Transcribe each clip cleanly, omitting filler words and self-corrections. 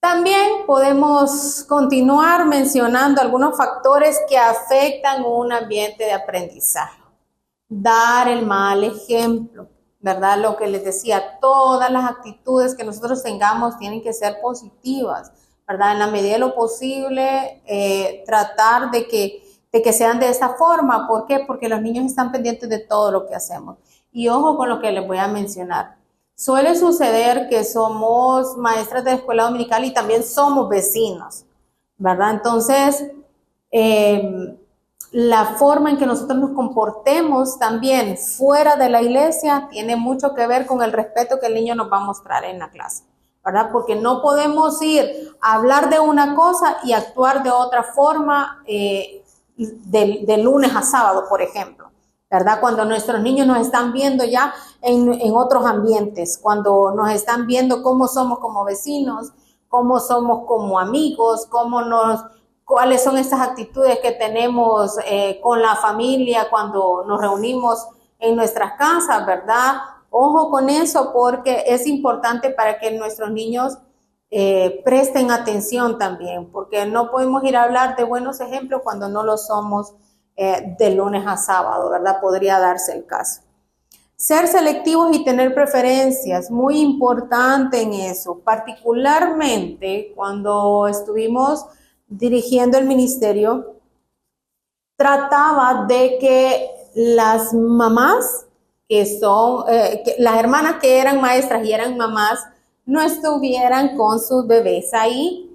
También podemos continuar mencionando algunos factores que afectan un ambiente de aprendizaje. Dar el mal ejemplo, ¿verdad? Lo que les decía, todas las actitudes que nosotros tengamos tienen que ser positivas, ¿verdad? En la medida de lo posible, tratar de que sean de esa forma. ¿Por qué? Porque los niños están pendientes de todo lo que hacemos. Y ojo con lo que les voy a mencionar. Suele suceder que somos maestras de escuela dominical y también somos vecinos, ¿verdad? Entonces, la forma en que nosotros nos comportemos también fuera de la iglesia tiene mucho que ver con el respeto que el niño nos va a mostrar en la clase, ¿verdad? Porque no podemos ir a hablar de una cosa y actuar de otra forma de lunes a sábado, por ejemplo, ¿verdad? Cuando nuestros niños nos están viendo ya en otros ambientes, cuando nos están viendo cómo somos como vecinos, cómo somos como amigos, cuáles son esas actitudes que tenemos con la familia cuando nos reunimos en nuestras casas, ¿verdad? Ojo con eso porque es importante para que nuestros niños presten atención también, porque no podemos ir a hablar de buenos ejemplos cuando no lo somos de lunes a sábado, ¿verdad? Podría darse el caso. Ser selectivos y tener preferencias, muy importante en eso, particularmente cuando estuvimos dirigiendo el ministerio, trataba de que las mamás las hermanas que eran maestras y eran mamás, no estuvieran con sus bebés ahí,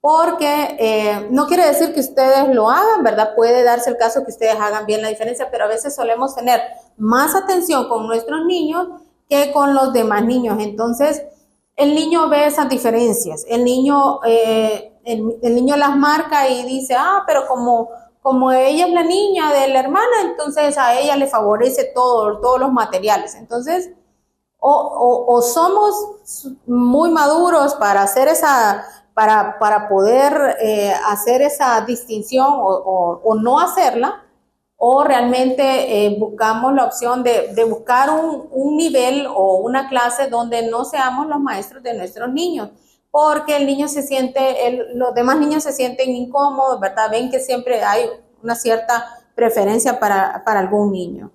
porque no quiere decir que ustedes lo hagan, ¿verdad? Puede darse el caso que ustedes hagan bien la diferencia, pero a veces solemos tener más atención con nuestros niños que con los demás niños. Entonces, el niño ve esas diferencias, el niño las marca y dice, pero como ella es la niña de la hermana, entonces a ella le favorece todos los materiales. Entonces, o somos muy maduros para hacer para poder hacer esa distinción o no hacerla, o realmente buscamos la opción de buscar un nivel o una clase donde no seamos los maestros de nuestros niños, porque el niño los demás niños se sienten incómodos, ¿verdad? Ven que siempre hay una cierta preferencia para algún niño.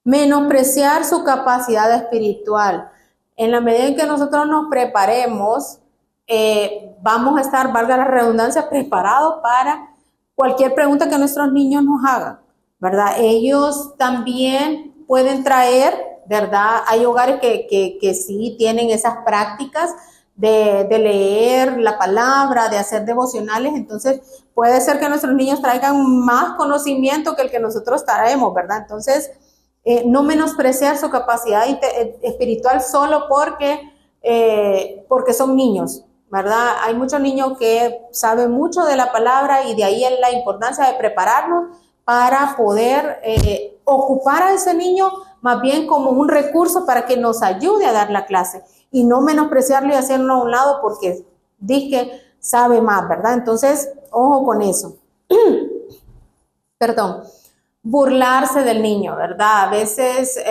Menospreciar su capacidad espiritual. En la medida en que nosotros nos preparemos, vamos a estar, valga la redundancia, preparados para cualquier pregunta que nuestros niños nos hagan, ¿verdad? Ellos también pueden traer, ¿verdad? Hay hogares que sí tienen esas prácticas de leer la palabra, de hacer devocionales, entonces puede ser que nuestros niños traigan más conocimiento que el que nosotros traemos, ¿verdad? Entonces, no menospreciar su capacidad espiritual solo porque son niños, ¿verdad? Hay muchos niños que saben mucho de la palabra y de ahí es la importancia de prepararnos para poder ocupar a ese niño más bien como un recurso para que nos ayude a dar la clase y no menospreciarlo y hacerlo a un lado porque dice que sabe más, ¿verdad? Entonces, ojo con eso. Perdón. Burlarse del niño, ¿verdad? A veces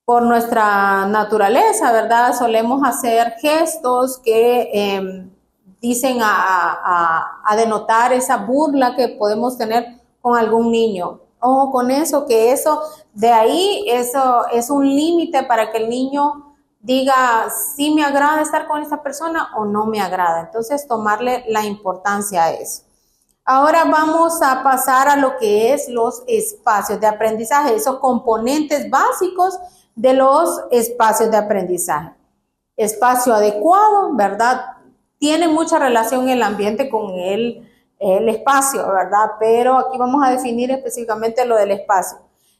por nuestra naturaleza, ¿verdad? Solemos hacer gestos que dicen a denotar esa burla que podemos tener con algún niño. Ojo con eso, que eso es un límite para que el niño diga si me agrada estar con esta persona o no me agrada. Entonces, tomarle la importancia a eso. Ahora vamos a pasar a lo que es los espacios de aprendizaje, esos componentes básicos de los espacios de aprendizaje. Espacio adecuado, ¿verdad? Tiene mucha relación el ambiente con el espacio, ¿verdad? Pero aquí vamos a definir específicamente lo del espacio.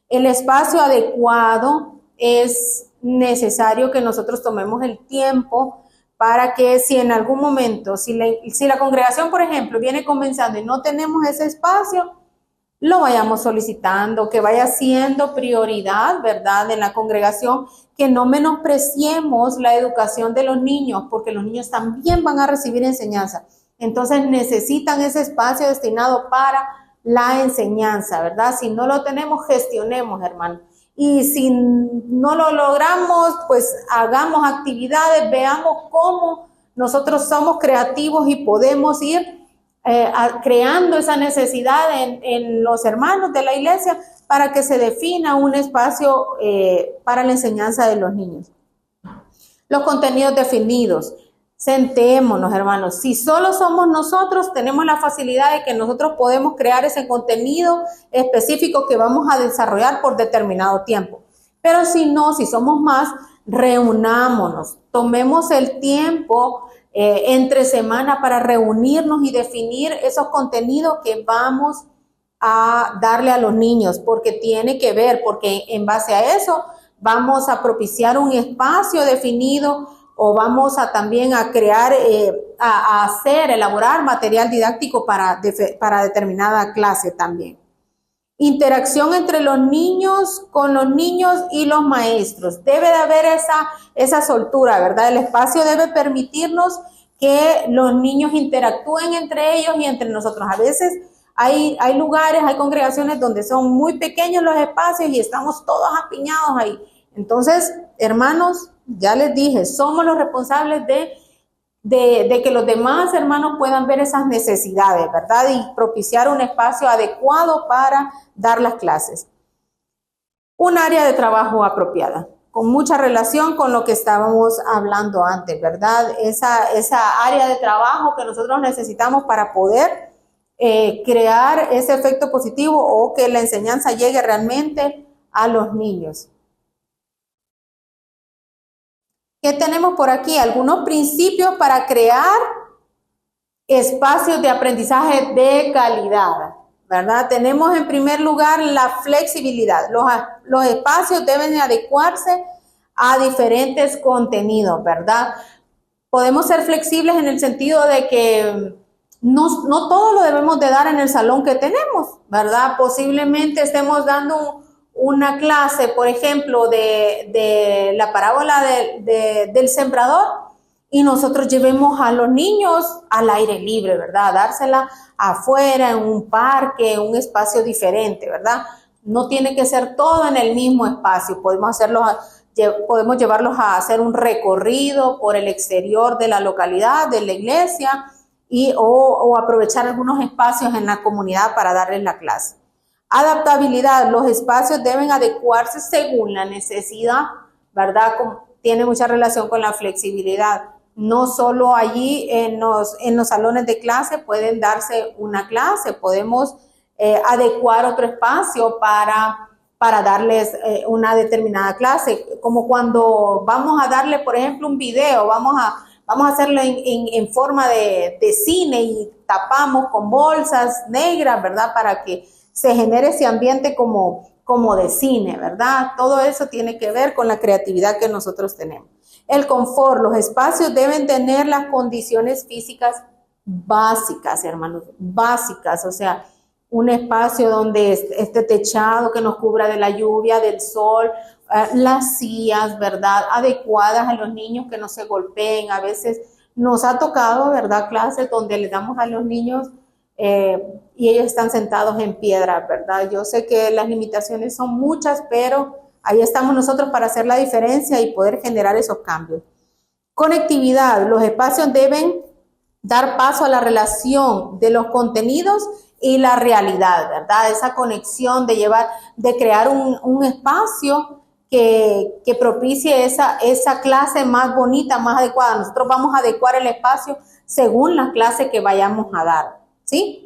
El espacio adecuado es necesario que nosotros tomemos el tiempo para que si en algún momento, si la congregación, por ejemplo, viene comenzando y no tenemos ese espacio, lo vayamos solicitando, que vaya siendo prioridad, ¿verdad?, en la congregación, que no menospreciemos la educación de los niños, porque los niños también van a recibir enseñanza. Entonces necesitan ese espacio destinado para la enseñanza, ¿verdad? Si no lo tenemos, gestionemos, hermano. Y si no lo logramos, pues hagamos actividades, veamos cómo nosotros somos creativos y podemos ir creando esa necesidad en los hermanos de la iglesia para que se defina un espacio para la enseñanza de los niños. Los contenidos definidos. Sentémonos, hermanos. Si solo somos nosotros, tenemos la facilidad de que nosotros podemos crear ese contenido específico que vamos a desarrollar por determinado tiempo. Pero si no, si somos más, reunámonos. Tomemos el tiempo entre semana para reunirnos y definir esos contenidos que vamos a darle a los niños, porque tiene que ver, porque en base a eso vamos a propiciar un espacio definido o vamos a también a crear, elaborar material didáctico para determinada clase también. Interacción entre los niños, con los niños y los maestros. Debe de haber esa soltura, ¿verdad? El espacio debe permitirnos que los niños interactúen entre ellos y entre nosotros. A veces hay lugares, hay congregaciones donde son muy pequeños los espacios y estamos todos apiñados ahí. Entonces, hermanos, ya les dije, somos los responsables de que los demás hermanos puedan ver esas necesidades, ¿verdad? Y propiciar un espacio adecuado para dar las clases. Un área de trabajo apropiada, con mucha relación con lo que estábamos hablando antes, ¿verdad? Esa área de trabajo que nosotros necesitamos para poder crear ese efecto positivo o que la enseñanza llegue realmente a los niños. ¿Qué tenemos por aquí? Algunos principios para crear espacios de aprendizaje de calidad, ¿verdad? Tenemos en primer lugar la flexibilidad. Los espacios deben adecuarse a diferentes contenidos, ¿verdad? Podemos ser flexibles en el sentido de que no todo lo debemos de dar en el salón que tenemos, ¿verdad? Posiblemente estemos dando una clase, por ejemplo, de la parábola del sembrador y nosotros llevemos a los niños al aire libre, ¿verdad? Dársela afuera, en un parque, en un espacio diferente, ¿verdad? No tiene que ser todo en el mismo espacio. Podemos llevarlos a hacer un recorrido por el exterior de la localidad, de la iglesia, o aprovechar algunos espacios en la comunidad para darles la clase. Adaptabilidad, los espacios deben adecuarse según la necesidad, ¿verdad? Tiene mucha relación con la flexibilidad. No solo allí en los salones de clase pueden darse una clase, podemos adecuar otro espacio para darles una determinada clase, como cuando vamos a darle, por ejemplo, un video, vamos a hacerlo en forma de cine y tapamos con bolsas negras, ¿verdad? Para que se genere ese ambiente como de cine, ¿verdad? Todo eso tiene que ver con la creatividad que nosotros tenemos. El confort, los espacios deben tener las condiciones físicas básicas, hermanos, básicas, o sea, un espacio donde esté techado, que nos cubra de la lluvia, del sol, las sillas, ¿verdad? Adecuadas a los niños, que no se golpeen. A veces nos ha tocado, ¿verdad? Clases donde le damos a los niños y ellos están sentados en piedra, ¿verdad? Yo sé que las limitaciones son muchas, pero ahí estamos nosotros para hacer la diferencia y poder generar esos cambios. Conectividad, los espacios deben dar paso a la relación de los contenidos y la realidad, ¿verdad? Esa conexión de crear un espacio que propicie esa clase más bonita, más adecuada. Nosotros vamos a adecuar el espacio según la clase que vayamos a dar, ¿sí?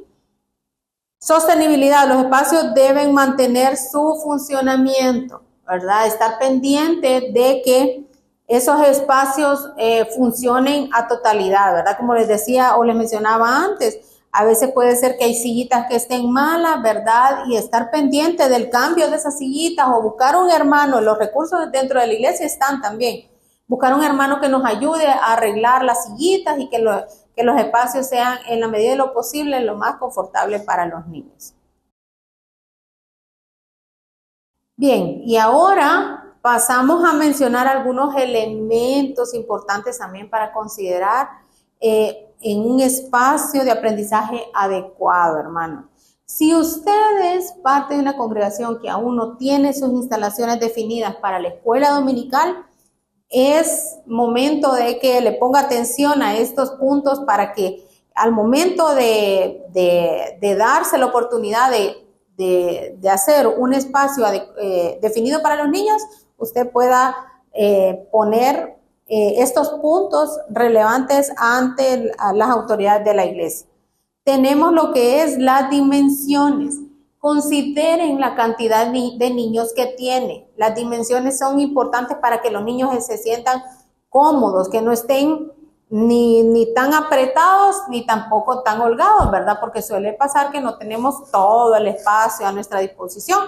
Sostenibilidad, los espacios deben mantener su funcionamiento, ¿verdad? Estar pendiente de que esos espacios funcionen a totalidad, ¿verdad? Como les decía o les mencionaba antes, a veces puede ser que hay sillitas que estén malas, ¿verdad? Y estar pendiente del cambio de esas sillitas o buscar un hermano. Los recursos dentro de la iglesia están también. Buscar un hermano que nos ayude a arreglar las sillitas y que los espacios sean, en la medida de lo posible, lo más confortable para los niños. Bien, y ahora pasamos a mencionar algunos elementos importantes también para considerar en un espacio de aprendizaje adecuado, hermano. Si usted es parte de una congregación que aún no tiene sus instalaciones definidas para la escuela dominical, es momento de que le ponga atención a estos puntos para que al momento de darse la oportunidad de hacer un espacio definido para los niños, usted pueda poner estos puntos relevantes ante las autoridades de la iglesia. Tenemos lo que es las dimensiones. Consideren la cantidad de niños que tiene. Las dimensiones son importantes para que los niños se sientan cómodos, que no estén ni tan apretados ni tampoco tan holgados, ¿verdad? Porque suele pasar que no tenemos todo el espacio a nuestra disposición,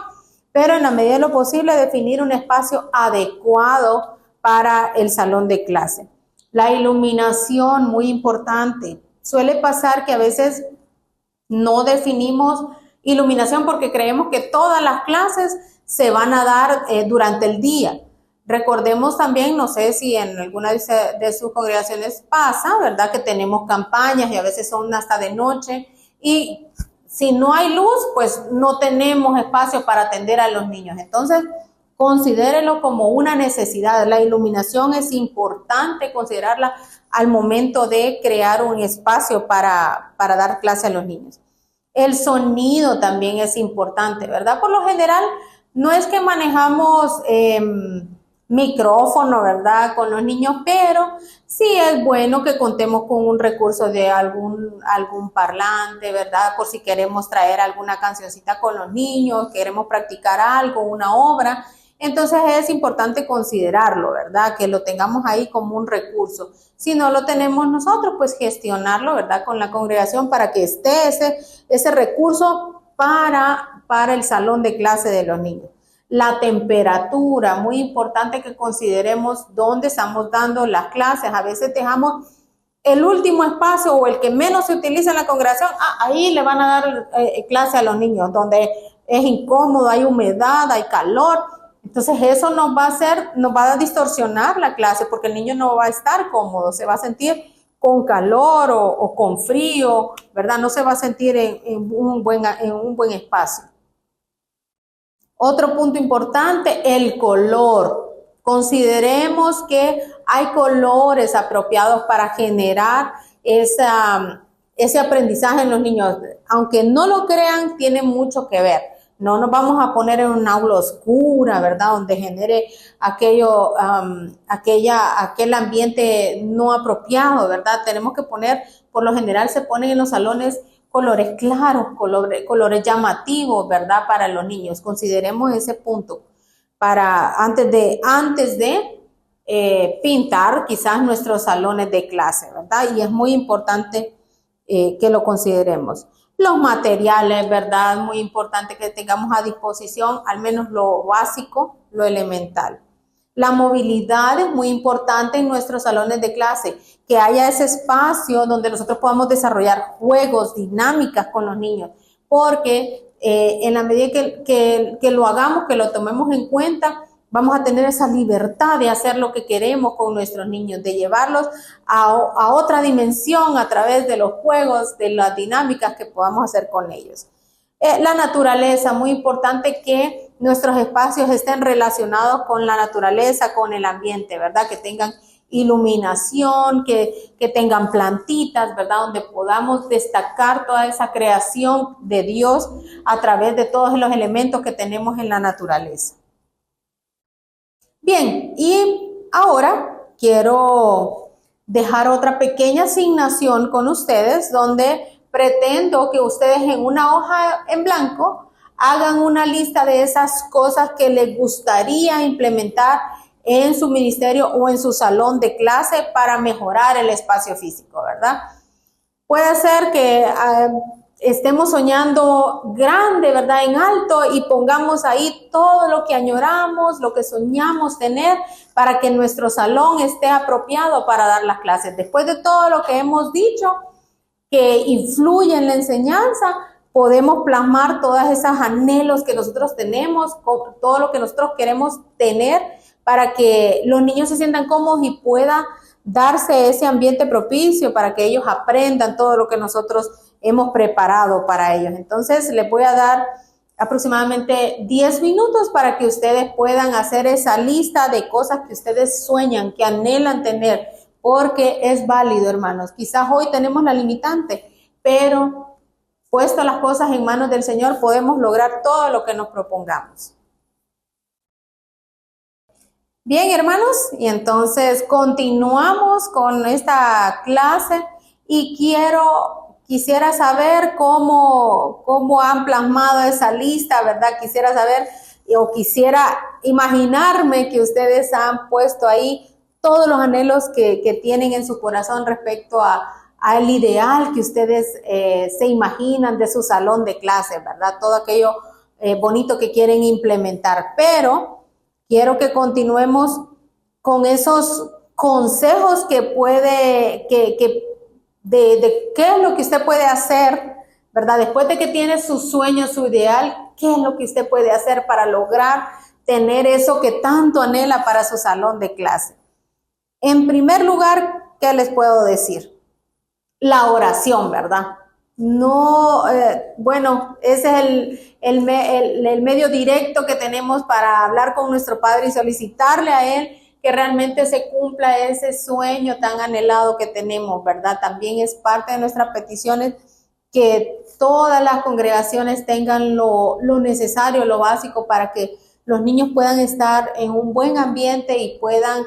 pero en la medida de lo posible definir un espacio adecuado para el salón de clase. La iluminación, muy importante. Suele pasar que a veces no definimos iluminación porque creemos que todas las clases se van a dar durante el día. Recordemos también, no sé si en alguna de sus congregaciones pasa, ¿verdad? Que tenemos campañas y a veces son hasta de noche y si no hay luz, pues no tenemos espacio para atender a los niños. Entonces, considérelo como una necesidad. La iluminación es importante considerarla al momento de crear un espacio para dar clase a los niños. El sonido también es importante, ¿verdad? Por lo general, no es que manejamos micrófono, ¿verdad? Con los niños, pero sí es bueno que contemos con un recurso de algún parlante, ¿verdad? Por si queremos traer alguna cancioncita con los niños, queremos practicar algo, una obra. Entonces es importante considerarlo, ¿verdad? Que lo tengamos ahí como un recurso. Si no lo tenemos nosotros, pues gestionarlo, ¿verdad? Con la congregación para que esté ese recurso para el salón de clase de los niños. La temperatura, muy importante que consideremos dónde estamos dando las clases. A veces dejamos el último espacio o el que menos se utiliza en la congregación, ahí le van a dar clase a los niños, donde es incómodo, hay humedad, hay calor. Entonces eso nos va a distorsionar la clase porque el niño no va a estar cómodo, se va a sentir con calor o con frío, ¿verdad? No se va a sentir en un buen espacio. Otro punto importante, el color. Consideremos que hay colores apropiados para generar ese aprendizaje en los niños. Aunque no lo crean, tiene mucho que ver. No nos vamos a poner en un aula oscura, ¿verdad? Donde genere aquel ambiente no apropiado, ¿verdad? Tenemos que poner, por lo general se ponen en los salones colores claros, colores llamativos, ¿verdad? Para los niños. Consideremos ese punto antes de pintar quizás nuestros salones de clase, ¿verdad? Y es muy importante que lo consideremos. Los materiales, ¿verdad? Muy importante que tengamos a disposición al menos lo básico, lo elemental. La movilidad es muy importante en nuestros salones de clase, que haya ese espacio donde nosotros podamos desarrollar juegos, dinámicas con los niños, porque en la medida que lo hagamos, que lo tomemos en cuenta, vamos a tener esa libertad de hacer lo que queremos con nuestros niños, de llevarlos a otra dimensión a través de los juegos, de las dinámicas que podamos hacer con ellos. La naturaleza, muy importante que nuestros espacios estén relacionados con la naturaleza, con el ambiente, ¿verdad? Que tengan iluminación, que tengan plantitas, ¿verdad? Donde podamos destacar toda esa creación de Dios a través de todos los elementos que tenemos en la naturaleza. Bien, y ahora quiero dejar otra pequeña asignación con ustedes donde pretendo que ustedes en una hoja en blanco hagan una lista de esas cosas que les gustaría implementar en su ministerio o en su salón de clase para mejorar el espacio físico, ¿verdad? Puede ser que estemos soñando grande, ¿verdad? En alto y pongamos ahí todo lo que añoramos, lo que soñamos tener para que nuestro salón esté apropiado para dar las clases. Después de todo lo que hemos dicho que influye en la enseñanza, podemos plasmar todas esas anhelos que nosotros tenemos, todo lo que nosotros queremos tener para que los niños se sientan cómodos y pueda darse ese ambiente propicio para que ellos aprendan todo lo que nosotros hemos preparado para ellos. Entonces, les voy a dar aproximadamente 10 minutos para que ustedes puedan hacer esa lista de cosas que ustedes sueñan, que anhelan tener, porque es válido, hermanos. Quizás hoy tenemos la limitante, pero puesto las cosas en manos del Señor, podemos lograr todo lo que nos propongamos. Bien, hermanos, y entonces continuamos con esta clase y quisiera saber cómo han plasmado esa lista, ¿verdad? Quisiera saber o quisiera imaginarme que ustedes han puesto ahí todos los anhelos que tienen en su corazón respecto al ideal que ustedes se imaginan de su salón de clase, ¿verdad? Todo aquello bonito que quieren implementar, pero quiero que continuemos con esos consejos de qué es lo que usted puede hacer, ¿verdad? Después de que tiene su sueño, su ideal, ¿qué es lo que usted puede hacer para lograr tener eso que tanto anhela para su salón de clase? En primer lugar, ¿qué les puedo decir? La oración, ¿verdad? No, bueno, ese es el medio directo que tenemos para hablar con nuestro Padre y solicitarle a Él que realmente se cumpla ese sueño tan anhelado que tenemos, ¿verdad? También es parte de nuestras peticiones que todas las congregaciones tengan lo necesario, lo básico para que los niños puedan estar en un buen ambiente y puedan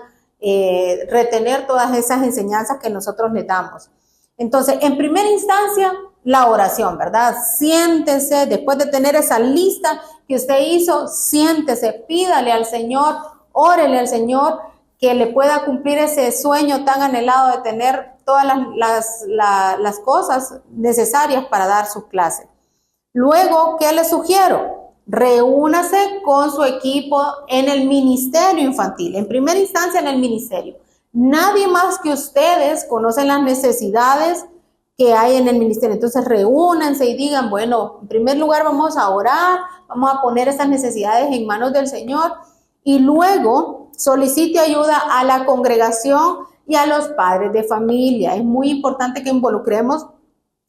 retener todas esas enseñanzas que nosotros les damos. Entonces, en primera instancia, la oración, ¿verdad? Siéntese, después de tener esa lista que usted hizo, siéntese, pídale al Señor, órele al Señor que le pueda cumplir ese sueño tan anhelado de tener todas las cosas necesarias para dar sus clases. Luego, ¿qué le sugiero? Reúnase con su equipo en el ministerio infantil, en primera instancia en el ministerio. Nadie más que ustedes conocen las necesidades que hay en el ministerio. Entonces reúnanse y digan, bueno, en primer lugar vamos a orar, vamos a poner esas necesidades en manos del Señor y luego solicite ayuda a la congregación y a los padres de familia. Es muy importante que involucremos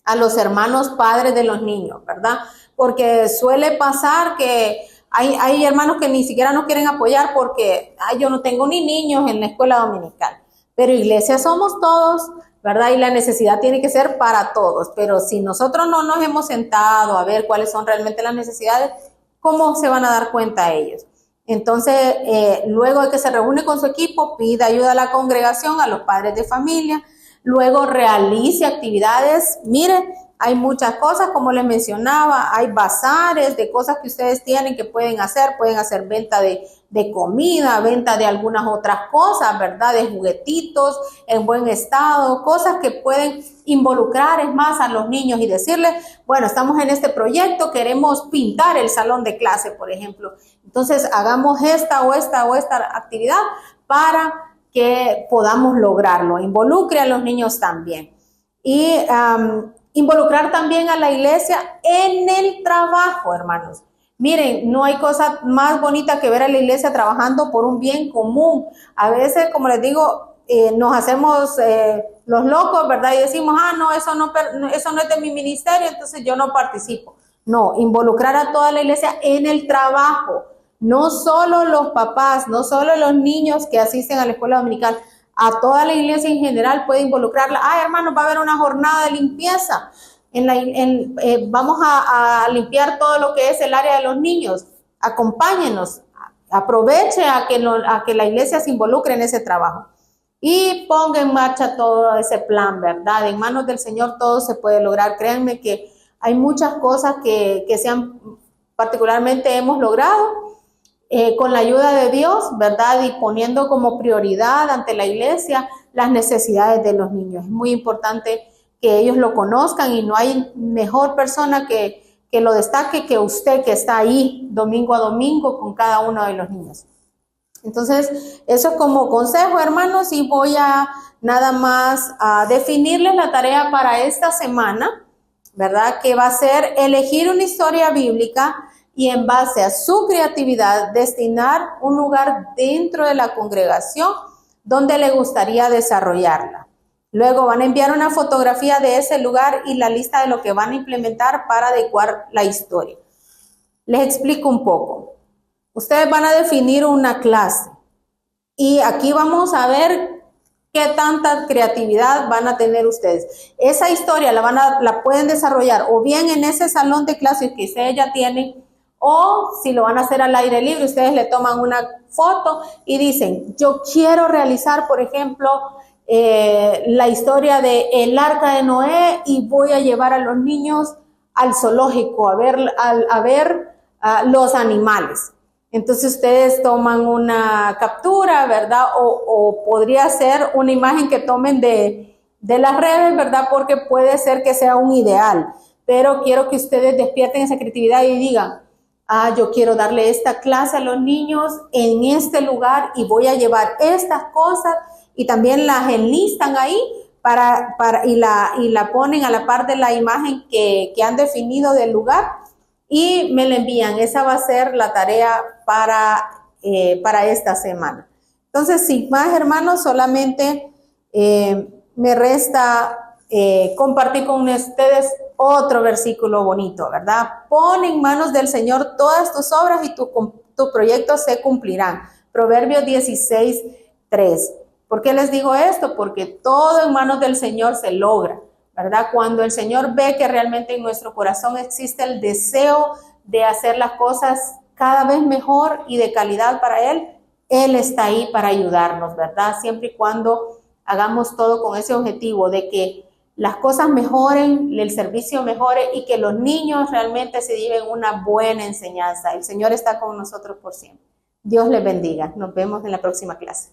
a los hermanos padres de los niños, ¿verdad? Porque suele pasar que hay hermanos que ni siquiera nos quieren apoyar porque yo no tengo ni niños en la escuela dominical. Pero iglesia somos todos, ¿verdad? Y la necesidad tiene que ser para todos. Pero si nosotros no nos hemos sentado a ver cuáles son realmente las necesidades, ¿cómo se van a dar cuenta ellos? Entonces, luego de que se reúne con su equipo, pida ayuda a la congregación, a los padres de familia, luego realice actividades. Mire, hay muchas cosas, como les mencionaba, hay bazares de cosas que ustedes tienen que pueden hacer venta de comida, venta de algunas otras cosas, ¿verdad? De juguetitos en buen estado, cosas que pueden involucrar es más a los niños y decirles, bueno, estamos en este proyecto, queremos pintar el salón de clase, por ejemplo. Entonces, hagamos esta actividad para que podamos lograrlo. Involucre a los niños también. Y involucrar también a la iglesia en el trabajo, hermanos. Miren, no hay cosa más bonita que ver a la iglesia trabajando por un bien común. A veces, como les digo, nos hacemos los locos, ¿verdad? Y decimos, no, eso no es de mi ministerio, entonces yo no participo. No, involucrar a toda la iglesia en el trabajo. No solo los papás, no solo los niños que asisten a la escuela dominical, a toda la iglesia en general puede involucrarla. Hermanos, va a haber una jornada de limpieza. Vamos a limpiar todo lo que es el área de los niños. Acompáñenos, aproveche a que la iglesia se involucre en ese trabajo. Y ponga en marcha todo ese plan, ¿verdad? En manos del Señor todo se puede lograr. Créanme que hay muchas cosas que particularmente hemos logrado con la ayuda de Dios, ¿verdad? Y poniendo como prioridad ante la iglesia las necesidades de los niños. Es muy importante que ellos lo conozcan y no hay mejor persona que lo destaque que usted que está ahí domingo a domingo con cada uno de los niños. Entonces, eso como consejo, hermanos, y voy a nada más a definirles la tarea para esta semana, ¿verdad? Que va a ser elegir una historia bíblica y en base a su creatividad destinar un lugar dentro de la congregación donde le gustaría desarrollarla. Luego van a enviar una fotografía de ese lugar y la lista de lo que van a implementar para adecuar la historia. Les explico un poco. Ustedes van a definir una clase y aquí vamos a ver qué tanta creatividad van a tener ustedes. Esa historia la pueden desarrollar o bien en ese salón de clases que ustedes ya tienen, o si lo van a hacer al aire libre, ustedes le toman una foto y dicen, yo quiero realizar, por ejemplo, la historia de el arca de Noé y voy a llevar a los niños al zoológico a ver los animales. Entonces ustedes toman una captura, ¿verdad? O podría ser una imagen que tomen de las redes, ¿verdad? Porque puede ser que sea un ideal, pero quiero que ustedes despierten esa creatividad y digan, yo quiero darle esta clase a los niños en este lugar y voy a llevar estas cosas y también las enlistan ahí y la ponen a la par de la imagen que han definido del lugar y me la envían. Esa va a ser la tarea para esta semana. Entonces, sin más, hermanos, solamente me resta compartir con ustedes otro versículo bonito, ¿verdad? Pon en manos del Señor todas tus obras y tus proyectos se cumplirán. Proverbios 16:3. ¿Por qué les digo esto? Porque todo en manos del Señor se logra, ¿verdad? Cuando el Señor ve que realmente en nuestro corazón existe el deseo de hacer las cosas cada vez mejor y de calidad para Él, Él está ahí para ayudarnos, ¿verdad? Siempre y cuando hagamos todo con ese objetivo de que las cosas mejoren, el servicio mejore y que los niños realmente se lleven una buena enseñanza. El Señor está con nosotros por siempre. Dios les bendiga. Nos vemos en la próxima clase.